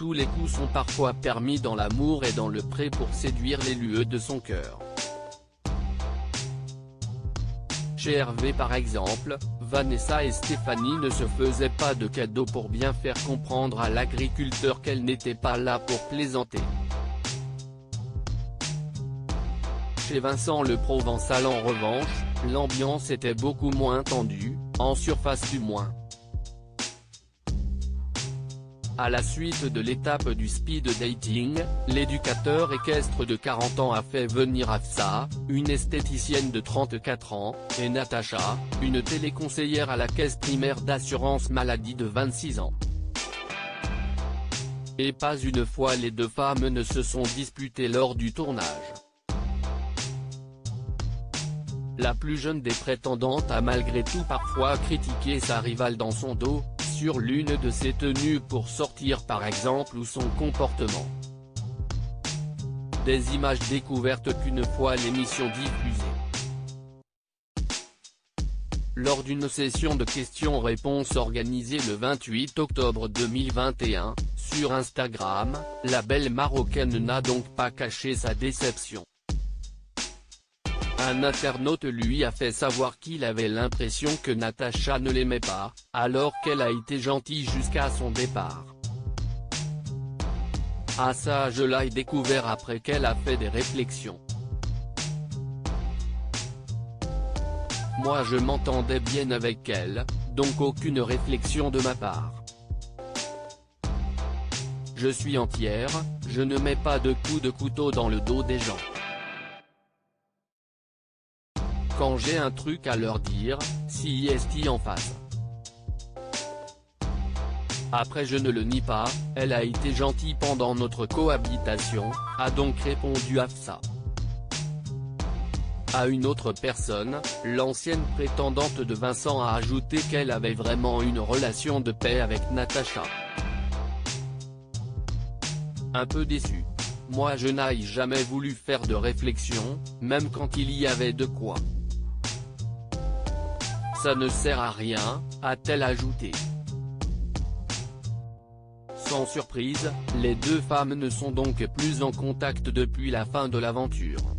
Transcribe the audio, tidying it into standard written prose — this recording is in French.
tous les coups sont parfois permis dans l'amour et dans le pré pour séduire les lieux de son cœur. Chez Hervé par exemple, Vanessa et Stéphanie ne se faisaient pas de cadeaux pour bien faire comprendre à l'agriculteur qu'elle n'était pas là pour plaisanter. Chez Vincent le Provençal en revanche, l'ambiance était beaucoup moins tendue, en surface du moins. À la suite de l'étape du speed dating, l'éducateur équestre de 40 ans a fait venir Afsa, une esthéticienne de 34 ans, et Natacha, une téléconseillère à la caisse primaire d'assurance maladie de 26 ans. Et pas une fois les deux femmes ne se sont disputées lors du tournage. La plus jeune des prétendantes a malgré tout parfois critiqué sa rivale dans son dos, sur l'une de ses tenues pour sortir par exemple ou son comportement. Des images découvertes qu'une fois l'émission diffusée. Lors d'une session de questions-réponses organisée le 28 octobre 2021, sur Instagram, la belle Marocaine n'a donc pas caché sa déception. Un internaute lui a fait savoir qu'il avait l'impression que Natacha ne l'aimait pas, alors qu'elle a été gentille jusqu'à son départ. À ça je l'ai découvert après qu'elle a fait des réflexions. Moi je m'entendais bien avec elle, donc aucune réflexion de ma part. Je suis entière, je ne mets pas de coups de couteau dans le dos des gens. Quand j'ai un truc à leur dire, si est en face. Après je ne le nie pas, elle a été gentille pendant notre cohabitation, a donc répondu Afsa. À une autre personne, l'ancienne prétendante de Vincent a ajouté qu'elle avait vraiment une relation de paix avec Natacha. Un peu déçu. Moi je n'ai jamais voulu faire de réflexion, même quand il y avait de quoi. Ça ne sert à rien, a-t-elle ajouté. Sans surprise, les deux femmes ne sont donc plus en contact depuis la fin de l'aventure.